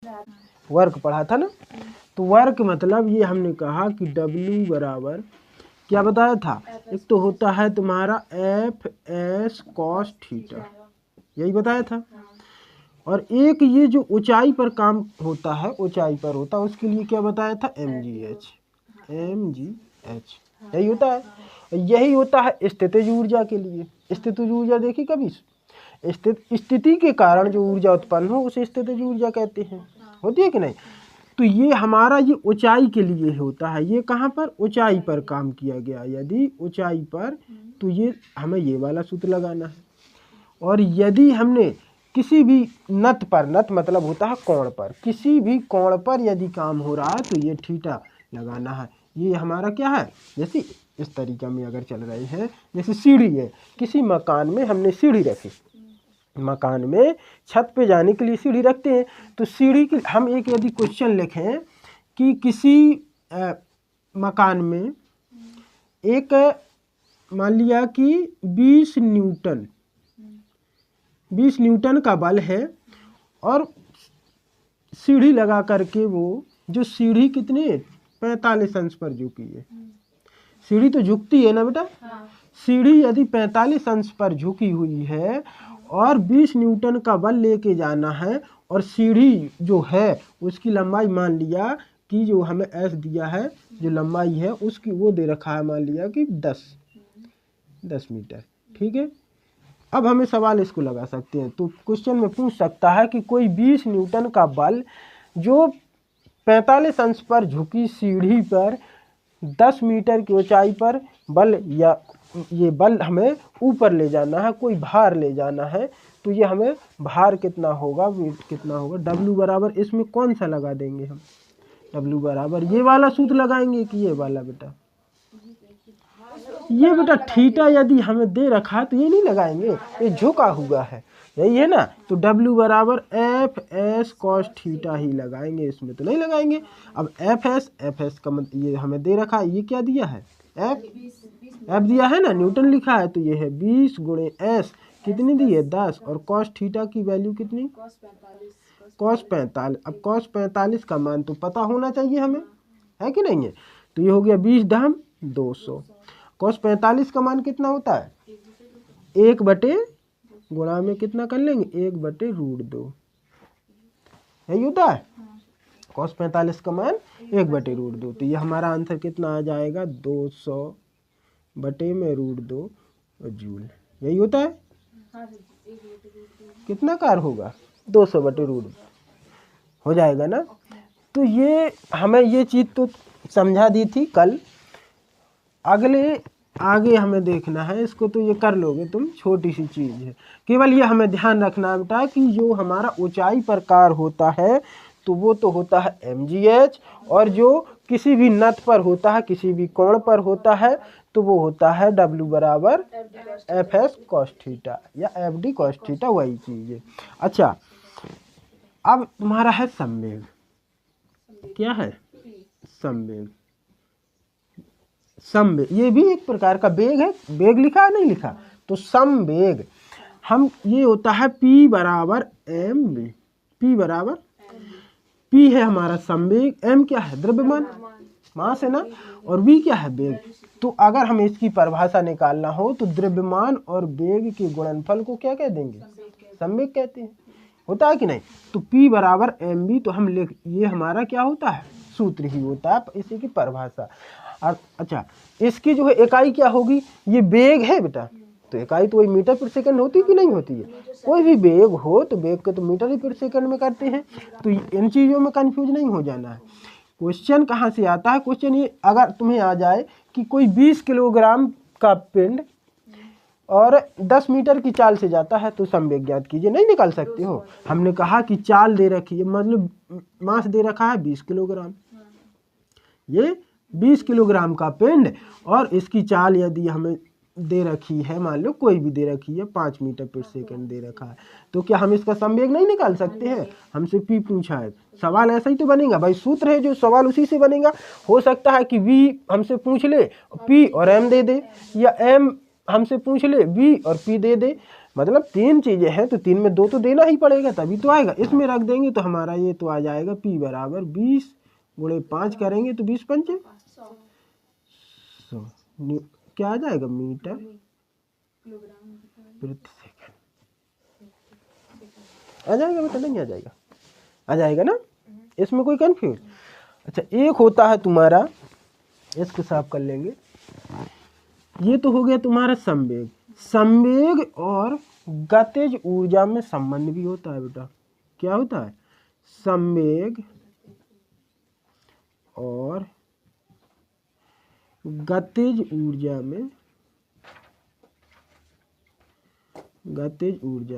Work पढ़ा था ना। तो वर्क मतलब ये हमने कहा कि W बराबर क्या बताया था, एक तो होता है तुम्हारा FS cos थीटा, यही बताया था। और एक ये जो ऊंचाई पर काम होता है, ऊंचाई पर होता है, उसके लिए क्या बताया था, mgh, यही होता है। यही होता है स्थितिज ऊर्जा के लिए। स्थितिज ऊर्जा देखी कभी, स्थिति के कारण जो ऊर्जा उत्पन्न हो उसे स्थितिज ऊर्जा कहते हैं, होती है कि नहीं। तो ये हमारा ये ऊंचाई के लिए होता है। ये कहाँ पर, ऊंचाई पर काम किया गया, यदि ऊंचाई पर, तो ये हमें ये वाला सूत्र लगाना है। और यदि हमने किसी भी नत पर, नत मतलब होता है कोण पर, किसी भी कोण पर यदि काम हो रहा है तो ये थीटा लगाना है। ये हमारा क्या है, जैसे इस तरीका में अगर चल रहे हैं, जैसे सीढ़ी है, किसी मकान में हमने सीढ़ी रखी, मकान में छत पे जाने के लिए सीढ़ी रखते हैं। तो सीढ़ी की हम एक यदि क्वेश्चन लिखें कि किसी मकान में एक मान लिया कि 20 न्यूटन का बल है, और सीढ़ी लगा करके वो जो सीढ़ी कितने 45 अंश पर झुकी है। सीढ़ी तो झुकती है ना बेटा, सीढ़ी यदि 45 अंश पर झुकी हुई है और 20 न्यूटन का बल लेके जाना है, और सीढ़ी जो है उसकी लंबाई मान लिया कि जो हमें एस दिया है, जो लंबाई है उसकी वो दे रखा है, मान लिया कि 10 मीटर, ठीक है। अब हमें सवाल इसको लगा सकते हैं। तो क्वेश्चन में पूछ सकता है कि कोई 20 न्यूटन का बल जो 45 अंश पर झुकी सीढ़ी पर 10 मीटर की ऊंचाई पर बल, या ये बल हमें ऊपर ले जाना है, कोई भार ले जाना है, तो ये हमें भार कितना होगा, वेट कितना होगा। W बराबर इसमें कौन सा लगा देंगे हम, W बराबर ये वाला सूत्र लगाएंगे कि ये वाला बेटा, ये बेटा थीटा यदि हमें दे रखा है तो ये नहीं लगाएंगे, ये झुका हुआ है, यही है ना। तो W बराबर FS cos थीटा ही लगाएंगे, इसमें तो नहीं लगाएंगे। अब FS का मतलब ये हमें दे रखा है, ये क्या दिया है, F दिया है ना, न्यूटन लिखा है, तो ये है 20 गुणे S, कितनी दी है 10, और cos थीटा की वैल्यू कितनी, cos 45। अब cos 45 का मान तो पता होना चाहिए हमें, है कि नहीं है। तो ये हो गया 20 दाम 200। cos 45 का मान कितना होता है, 1 बटे गुणा में कितना कर लेंगे, 1/√2, यही होता है। cos 45 का मान 1/√2, तो ये हमारा आंसर कितना आ जाएगा, 200/√2 जूल, यही होता है। कितना कार होगा, 200/√2 हो जाएगा ना। तो ये हमें ये चीज़ तो समझा दी थी कल। आगे हमें देखना है इसको, तो ये कर लोगे तुम, छोटी सी चीज़ है। केवल ये हमें ध्यान रखना बेटा कि जो हमारा ऊंचाई पर कार होता है तो वो तो होता है mgh, और जो किसी भी नत पर होता है, किसी भी कोण पर होता है, तो वो होता है W बराबर FS cos थीटा या FD cos थीटा, वही चीज़ है। अच्छा, अब तुम्हारा है संवेग, क्या है, संवेग। संवेग ये भी एक प्रकार का वेग है, वेग लिखा है नहीं लिखा, तो संवेग हम ये होता है P बराबर mv, P बराबर, P है हमारा संवेग, m क्या है द्रव्यमान, मास है ना, और v क्या है वेग। तो अगर हमें इसकी परिभाषा निकालना हो तो द्रव्यमान और वेग के गुणनफल को क्या कह देंगे, संवेग कहते हैं, होता है कि नहीं। तो P बराबर mv, तो हम लिख, ये हमारा क्या होता है, सूत्र ही होता है, इसी की परिभाषा। अच्छा, इसकी जो है इकाई क्या होगी, ये वेग है बेटा, तो इकाई तो वही मीटर पर सेकंड होती कि नहीं होती है। कोई भी वेग हो तो वेग को तो मीटर पर सेकंड में करते हैं, तो इन चीज़ों में कंफ्यूज नहीं हो जाना है। क्वेश्चन कहाँ से आता है, क्वेश्चन ये अगर तुम्हें आ जाए कि कोई 20 किलोग्राम का पिंड और 10 मीटर की चाल से जाता है, तो संवेग ज्ञात कीजिए, नहीं निकाल सकते हो। हमने कहा कि चाल दे रखी है, मतलब मास दे रखा है 20 किलोग्राम, ये 20 किलोग्राम का पिंड, और इसकी चाल यदि हमें दे रखी है, मान लो कोई भी दे रखी है, 5 मीटर पर सेकंड दे रखा है, तो क्या हम इसका संवेग नहीं निकाल सकते हैं। हमसे P पूछा है, सवाल ऐसा ही तो बनेगा भाई, सूत्र है जो सवाल उसी से बनेगा। हो सकता है कि V हमसे पूछ ले, P और M दे दे, या M हमसे पूछ ले, V और P दे दे, मतलब 3 चीज़ें हैं तो 3 में 2 तो देना ही पड़ेगा तभी तो आएगा। इसमें रख देंगे तो हमारा ये तो आ जाएगा P बराबर 20 गुणे 5 करेंगे तो 20 पंचे 100 क्या आ जाएगा मीटर प्रति सेकंड आ जाएगा बेटा, नहीं आ जाएगा? आ जाएगा ना, इसमें कोई कंफ्यूज। अच्छा एक होता है तुम्हारा, इसको साफ कर लेंगे, ये तो हो गया तुम्हारा संवेग। संवेग और गतिज ऊर्जा में संबंध भी होता है बेटा। क्या होता है? संवेग और गतिज ऊर्जा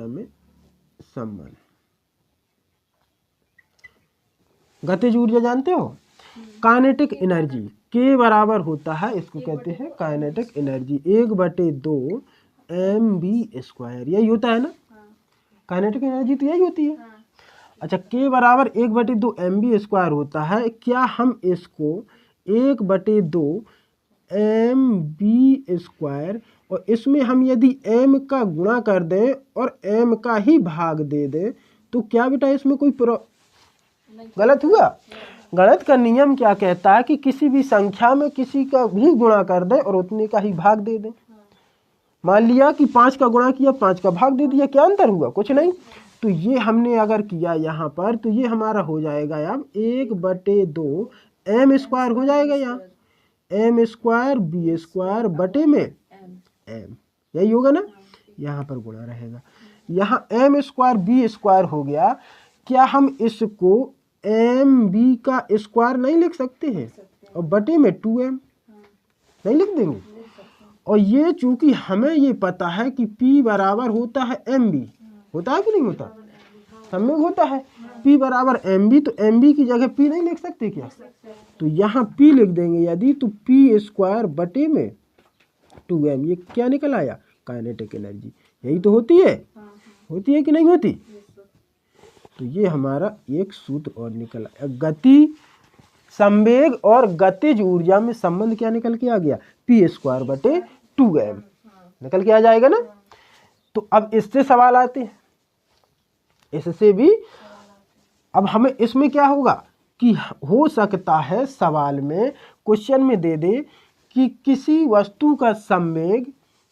में संबंध। गतिज ऊर्जा जानते हो? काइनेटिक एनर्जी के बराबर होता है, इसको कहते हैं काइनेटिक एनर्जी 1/2 mv²। यही होता है ना? काइनेटिक एनर्जी तो यही होती है। अच्छा के बराबर 1/2 mv² होता है। क्या हम इसको 1/2 mv² और इसमें हम यदि m का गुणा कर दें और m का ही भाग दे दें तो क्या बेटा इसमें कोई गलत हुआ? गणित का नियम क्या कहता है कि किसी भी संख्या में किसी का भी गुणा कर दे और उतने का ही भाग दे दे। मान लिया कि 5 का गुणा किया, 5 का भाग दे दिया, क्या अंतर हुआ? कुछ नहीं। तो ये हमने अगर किया यहाँ पर तो ये हमारा हो जाएगा अब 1/2 m² हो जाएगा। यहाँ m² b² बटे में m, यही होगा ना? यहाँ पर गुणा रहेगा। यहाँ m² b² हो गया। क्या हम इसको mb का स्क्वायर नहीं लिख सकते हैं और बटे में 2m नहीं लिख देंगे? और ये चूंकि हमें ये पता है कि P बराबर होता है mb, होता है कि नहीं होता? संवेग होता है P बराबर mb, तो mb की जगह P नहीं लिख सकते क्या? तो यहाँ P लिख देंगे यदि, तो P² बटे में 2m। ये क्या निकल आया? Kinetic energy. यही तो होती है, होती है कि नहीं होती? तो ये हमारा एक सूत्र और निकल आया। गति, संवेग और गतिज ऊर्जा में संबंध क्या निकल के आ गया? P² बटे 2m निकल के आ जाएगा ना। तो अब इससे सवाल आते हैं, इससे भी। अब हमें इसमें क्या होगा कि हो सकता है सवाल में, क्वेश्चन में दे दे कि किसी वस्तु का संवेग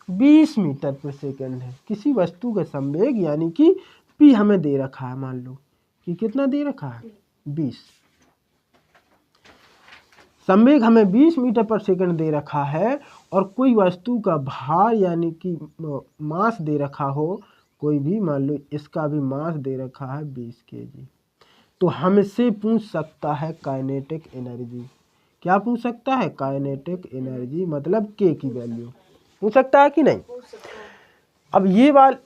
20 मीटर पर सेकंड है। किसी वस्तु का संवेग यानी कि P हमें दे रखा है, मान लो कि कितना दे रखा है? 20। संवेग हमें 20 मीटर पर सेकंड दे रखा है और कोई वस्तु का भार यानी कि मास दे रखा हो, कोई भी, मान लो इसका भी मास दे रखा है 20 kg। तो हमसे पूछ सकता है काइनेटिक एनर्जी। क्या पूछ सकता है? काइनेटिक एनर्जी, मतलब K की वैल्यू पूछ सकता है कि नहीं? अब ये बात,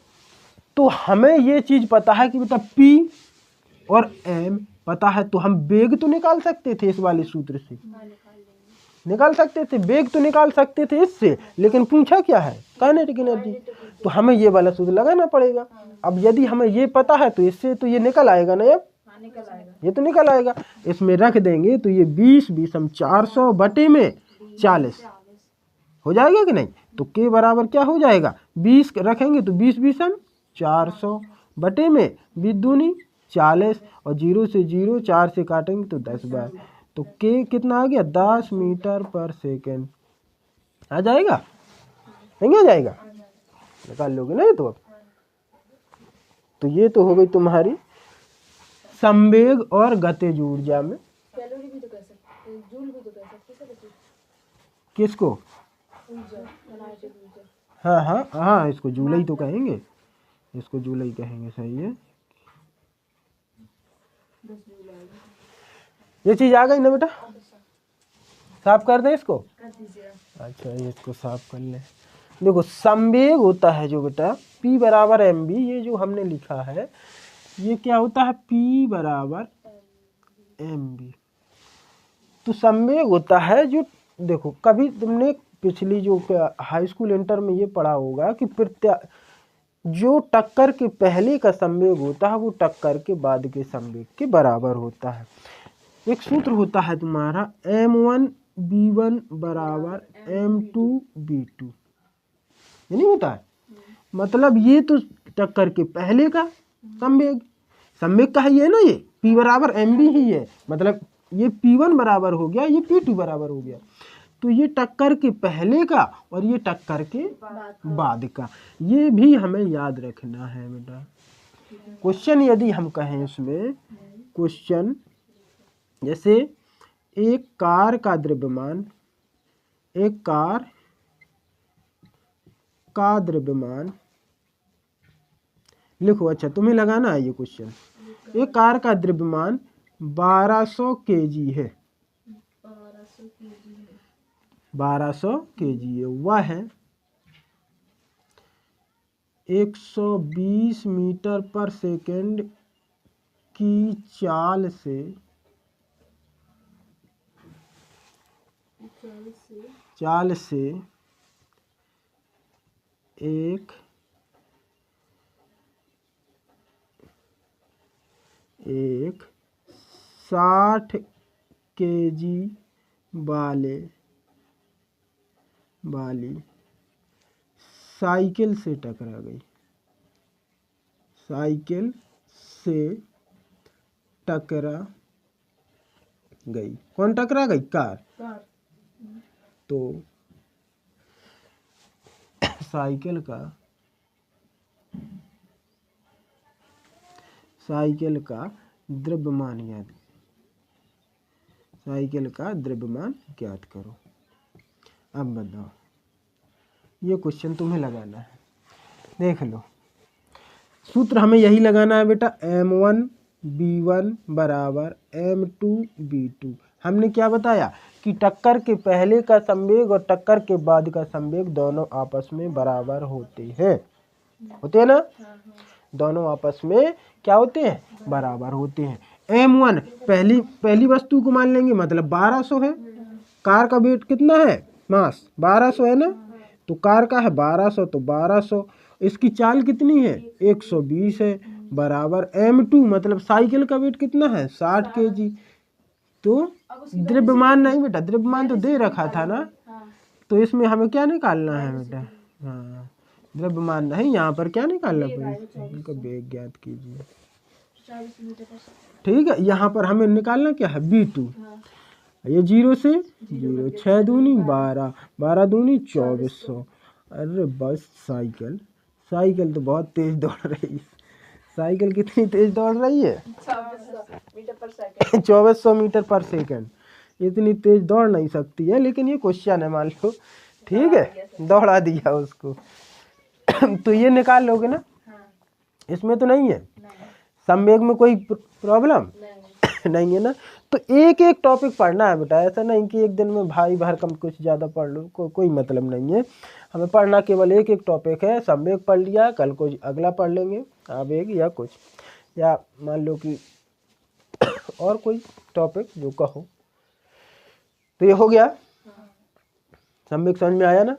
तो हमें ये चीज पता है कि बेटा P और m पता है, तो हम वेग तो निकाल सकते थे इस वाले सूत्र से, निकाल सकते थे, वेग तो निकाल सकते थे इससे, लेकिन पूछा क्या है? Kinetic energy. तो हमें ये वाला सूत्र लगाना पड़ेगा। अब यदि हमें ये पता है तो इससे तो ये निकल आएगा ना। अब ये तो निकल आएगा, इसमें रख देंगे तो ये 20 हम 400 बटे में 40 हो जाएगा कि नहीं? तो K बराबर क्या हो जाएगा? 20 रखेंगे तो 20 हम 400 बटे में 20 दूनी 40 और 0 से 0 4 से काटेंगे तो 10 बार। तो K कितना आ गया? 10 मीटर पर सेकंड आ जाएगा, नहीं आ जाएगा? निकाल लोगे ना तो। अब तो ये तो हो गई तुम्हारी संवेग और गतिज ऊर्जा में। कैलोरी भी तो कह सकते हैं, जूल भी तो कह सकते हैं। किसको? हाँ हाँ हाँ, इसको जूल ही तो कहेंगे, इसको जूल ही कहेंगे। सही है, ये चीज आ गई ना बेटा? साफ कर दें इसको? अच्छा ये इसको साफ कर ले। देखो संवेग होता है जो बेटा P बराबर mv, ये जो हमने लिखा है ये क्या होता है? P बराबर mv। तो संवेग होता है जो, देखो कभी तुमने पिछली जो हाई स्कूल इंटर में ये पढ़ा होगा कि जो टक्कर के पहले का संवेग होता है वो टक्कर के बाद के संवेग के बराबर होता है। एक सूत्र होता है तुम्हारा m1 b1 बराबर m2 b2, ये नहीं होता है? मतलब ये तो टक्कर के पहले का संवेग, संवेग का है ये ना, ये p बराबर mv ही है, मतलब ये p1 बराबर हो गया, ये p2 बराबर हो गया। तो ये टक्कर के पहले का और ये टक्कर के बाद का, ये भी हमें याद रखना है बेटा। क्वेश्चन यदि हम कहें इसमें, क्वेश्चन जैसे एक कार का द्रव्यमान, एक कार का द्रव्यमान लिखो, अच्छा तुम्हें लगाना है ये क्वेश्चन। एक कार का द्रव्यमान 1200 kg है, 1200 kg है, वह है 120 मीटर पर सेकंड की चाल से एक 60 kg वाली साइकिल से टकरा गई, साइकिल से टकरा गई। कौन टकरा गई? कार। तो साइकिल का द्रव्यमान याद, साइकिल का द्रव्यमान ज्ञात करो। अब बताओ, ये क्वेश्चन तुम्हें लगाना है, देख लो। सूत्र हमें यही लगाना है बेटा, m1v1 बराबर m2v2। हमने क्या बताया कि टक्कर के पहले का संवेग और टक्कर के बाद का संवेग दोनों आपस में बराबर होते हैं, होते हैं ना, दोनों आपस में क्या होते हैं? बराबर होते हैं। m1 पहली वस्तु को मान लेंगे, मतलब 1200 है। कार का वेट कितना है? मास 1200 है ना, तो कार का है 1200, तो 1200, इसकी चाल कितनी है? 120 है, बराबर m2 मतलब साइकिल का वेट कितना है? 60 kg। तो द्रव्यमान नहीं बेटा, द्रव्यमान तो दे रखा था ना, तो इसमें हमें क्या निकालना है बेटा? हाँ, द्रव्यमान नहीं, यहाँ पर क्या निकालना पड़ेगा? इनका वेग ज्ञात कीजिए। ठीक है, यहाँ पर हमें निकालना क्या है? v2। ये 0 से 0, 6 दूनी 12, 12 दूनी 2400। अरे बस साइकिल तो बहुत तेज दौड़ रही है। साइकिल कितनी तेज दौड़ रही है? 2400 मीटर पर सेकंड। इतनी तेज दौड़ नहीं सकती है, लेकिन ये क्वेश्चन है, मान लो, ठीक है, दौड़ा दिया उसको। तो ये निकाल लोगे ना, इसमें तो नहीं है, संवेग में कोई प्रॉब्लम नहीं है ना। तो एक एक टॉपिक पढ़ना है बेटा, ऐसा नहीं कि एक दिन में भाई भरकम कुछ ज़्यादा पढ़ लो, कोई मतलब नहीं है। हमें पढ़ना केवल एक एक टॉपिक है। संवेग पढ़ लिया, कल को अगला पढ़ लेंगे, आवेग या कुछ, या मान लो कि और कोई टॉपिक जो कहो। तो ये हो गया, संवेग समझ में आया ना?